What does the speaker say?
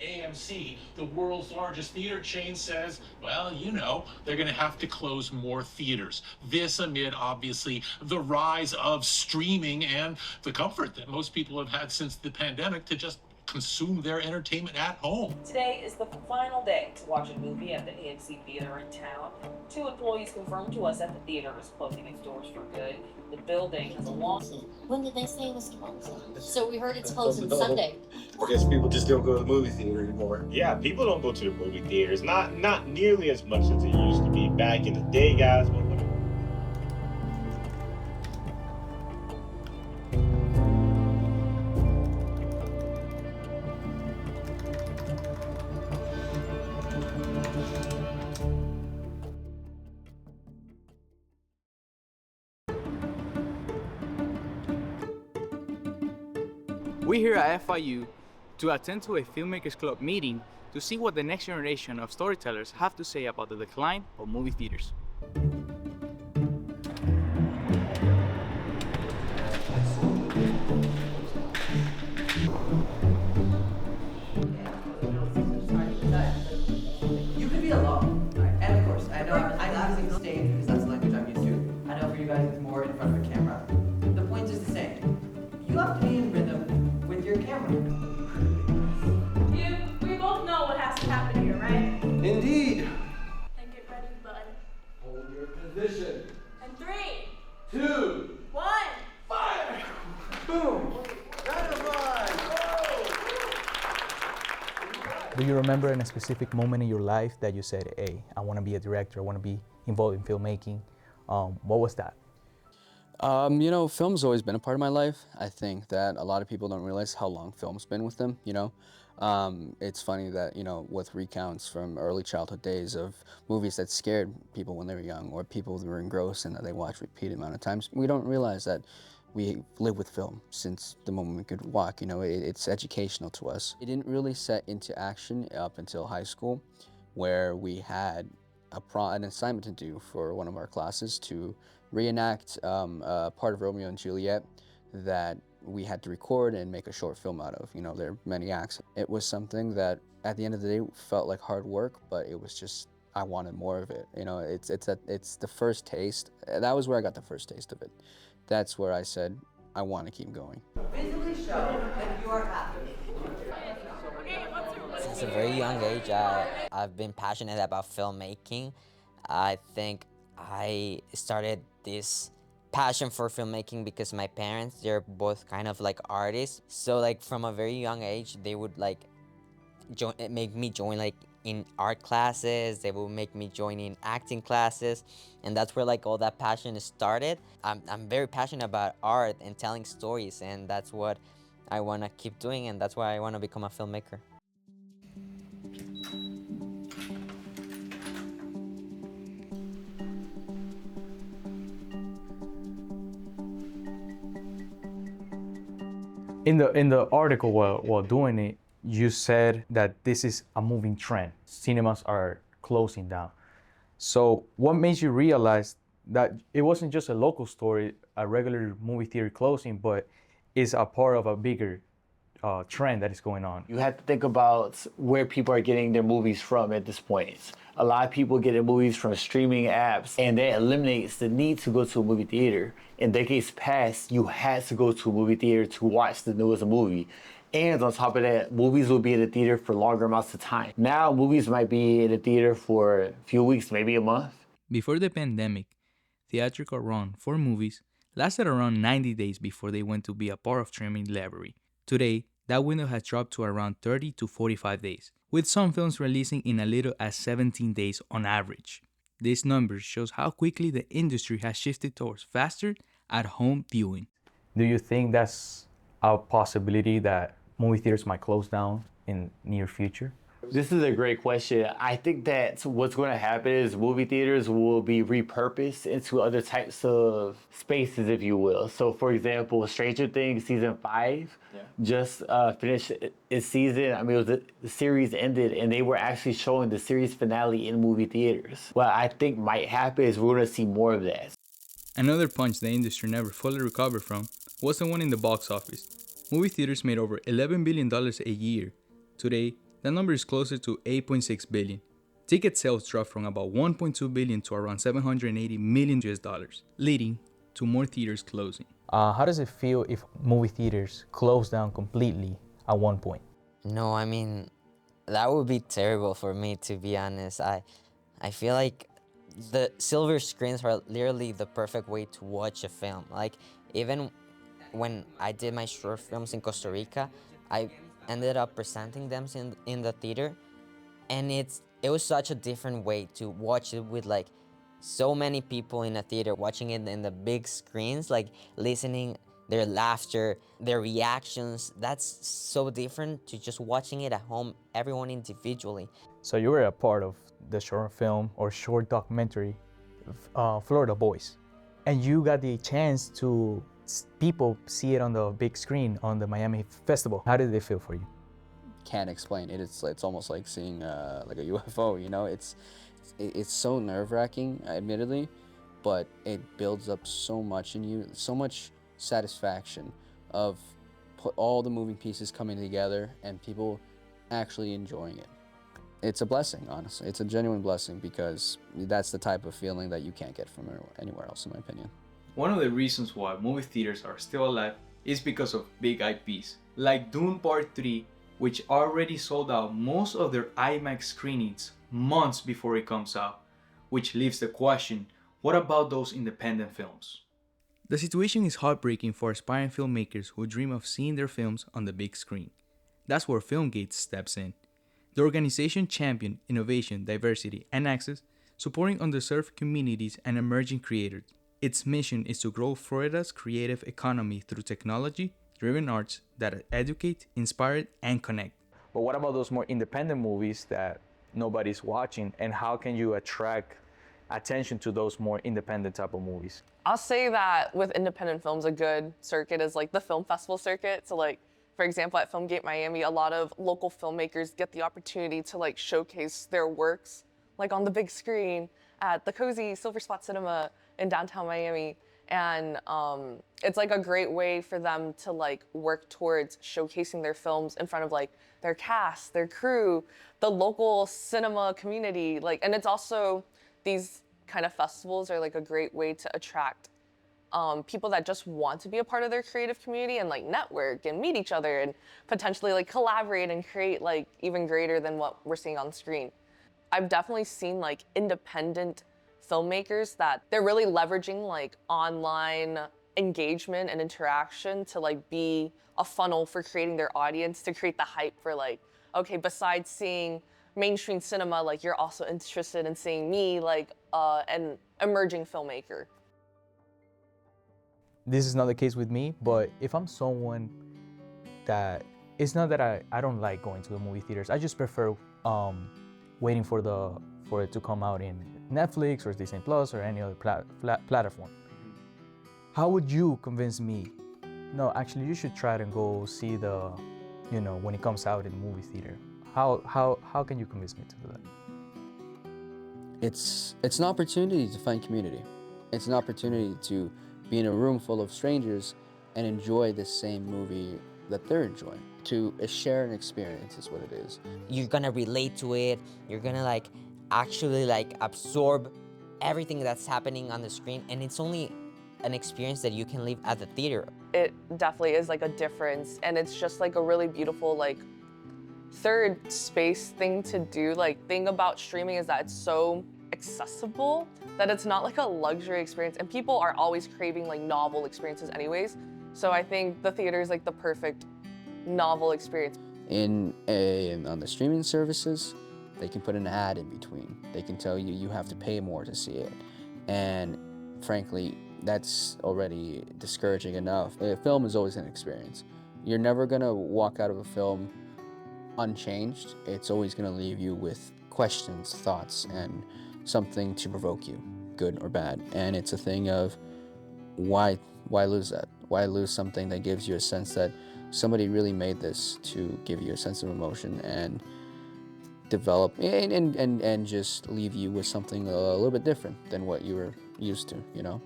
AMC, the world's largest theater chain, says, well, you know, they're going to have to close more theaters. This amid, obviously, the rise of streaming and the comfort that most people have had since the pandemic to just consume their entertainment at home. Today is the final day to watch a movie at the AMC Theater in town. Two employees confirmed to us that the theater is closing its doors for good. The building has a long. When did they say it was closing? So we heard it's closing Sunday. I guess people just don't go to the movie theater anymore. Yeah, people don't go to the movie theaters. Not nearly as much as it used to be back in the day, guys. But We're here at FIU to attend to a Filmmakers Club meeting to see what the next generation of storytellers have to say about the decline of movie theaters. You could be alone, and of course, I know I'm using the stage because that's the language I'm used to. I know for you guys it's more in front of a camera. The point is the same. You have to be in rhythm with your camera. We both know what has to happen here, right? Indeed. And get ready, bud. Hold your position. And 3, 2, 1. fire! Boom! Do you remember in a specific moment in your life that you said, hey, I want to be a director, I want to be involved in filmmaking? What was that? You know, film's always been a part of my life. I think that a lot of people don't realize how long film's been with them, you know? It's funny that, you know, with recounts from early childhood days of movies that scared people when they were young or people that were engrossed and that they watched repeated amount of times, we don't realize that we live with film since the moment we could walk, you know, it's educational to us. It didn't really set into action up until high school where we had an assignment to do for one of our classes to reenact a part of Romeo and Juliet that we had to record and make a short film out of. You know, there are many acts. It was something that at the end of the day felt like hard work, but it was just, I wanted more of it. You know, it's the first taste. That was where I got the first taste of it. That's where I said, I want to keep going. Visually show that you are happy. Since a very young age, I've been passionate about filmmaking. I think I started this passion for filmmaking because my parents, they're both kind of like artists. So like from a very young age, they would like make me join like in art classes. They would make me join in acting classes, and that's where like all that passion started. I'm very passionate about art and telling stories, and that's what I want to keep doing, and that's why I want to become a filmmaker. In the article while doing it, you said that this is a moving trend. Cinemas are closing down. So what made you realize that it wasn't just a local story, a regular movie theater closing, but is a part of a bigger trend that is going on? You have to think about where people are getting their movies from at this point. A lot of people get their movies from streaming apps, and that eliminates the need to go to a movie theater. In decades past, you had to go to a movie theater to watch the newest movie. And on top of that, movies will be in the theater for longer amounts of time. Now, movies might be in the theater for a few weeks, maybe a month. Before the pandemic, theatrical run for movies lasted around 90 days before they went to be a part of streaming library. Today, that window has dropped to around 30 to 45 days, with some films releasing in as little as 17 days on average. This number shows how quickly the industry has shifted towards faster at-home viewing. Do you think that's a possibility that movie theaters might close down in near future? This is a great question. I think that what's going to happen is movie theaters will be repurposed into other types of spaces, if you will. So, for example, Stranger Things season 5 just finished its season. I mean, the series ended, and they were actually showing the series finale in movie theaters. What I think might happen is we're going to see more of that. Another punch the industry never fully recovered from was the one in the box office. Movie theaters made over $11 billion a year. Today, That number is closer to 8.6 billion. Ticket sales dropped from about 1.2 billion to around 780 million US dollars, leading to more theaters closing. How does it feel if movie theaters close down completely at one point? No, I mean, that would be terrible for me, to be honest. I feel like the silver screens are literally the perfect way to watch a film. Like, even when I did my short films in Costa Rica, I ended up presenting them in the theater, and it was such a different way to watch it with like so many people in a theater, watching it in the big screens, like listening their laughter, their reactions. That's so different to just watching it at home, everyone individually. So you were a part of the short film or short documentary, Florida Boys, and you got the chance to people see it on the big screen on the Miami Festival. How did it feel for you? Can't explain it. It's almost like seeing like a UFO. You know, it's so nerve-wracking, admittedly, but it builds up so much in you, so much satisfaction of all the moving pieces coming together and people actually enjoying it. It's a blessing, honestly. It's a genuine blessing, because that's the type of feeling that you can't get from anywhere else, in my opinion. One of the reasons why movie theaters are still alive is because of big IPs, like Dune Part 3, which already sold out most of their IMAX screenings months before it comes out, which leaves the question, what about those independent films? The situation is heartbreaking for aspiring filmmakers who dream of seeing their films on the big screen. That's where FilmGate steps in. The organization champions innovation, diversity, and access, supporting underserved communities and emerging creators. Its mission is to grow Florida's creative economy through technology-driven arts that educate, inspire, and connect. But what about those more independent movies that nobody's watching, and how can you attract attention to those more independent type of movies? I'll say that with independent films, a good circuit is like the film festival circuit. So like, for example, at Filmgate Miami, a lot of local filmmakers get the opportunity to like showcase their works like on the big screen at the cozy Silver Spot Cinema in downtown Miami. And it's like a great way for them to like work towards showcasing their films in front of like their cast, their crew, the local cinema community. Like, and it's also, these kind of festivals are like a great way to attract people that just want to be a part of their creative community and like network and meet each other and potentially like collaborate and create like even greater than what we're seeing on screen. I've definitely seen like independent filmmakers that they're really leveraging like online engagement and interaction to like be a funnel for creating their audience, to create the hype for like, okay, besides seeing mainstream cinema, like you're also interested in seeing me, like an emerging filmmaker. This is not the case with me, but if I'm someone that, it's not that I don't like going to the movie theaters, I just prefer waiting for it to come out in Netflix or Disney Plus or any other platform. How would you convince me, no, actually you should try to go see the, you know, when it comes out in the movie theater? How can you convince me to do that? It's an opportunity to find community. It's an opportunity to be in a room full of strangers and enjoy the same movie that they're enjoying. To share an experience is what it is. You're gonna relate to it. You're gonna like actually like absorb everything that's happening on the screen, and it's only an experience that you can live at the theater. It definitely is like a difference, and it's just like a really beautiful like third space thing to do. Like, thing about streaming is that it's so accessible that it's not like a luxury experience, and people are always craving like novel experiences anyways. So I think the theater is like the perfect novel experience. On the streaming services, they can put an ad in between. They can tell you you have to pay more to see it. And frankly, that's already discouraging enough. A film is always an experience. You're never gonna walk out of a film unchanged. It's always gonna leave you with questions, thoughts, and something to provoke you, good or bad. And it's a thing of why lose that? Why lose something that gives you a sense that somebody really made this to give you a sense of emotion and develop and just leave you with something a little bit different than what you were used to, you know?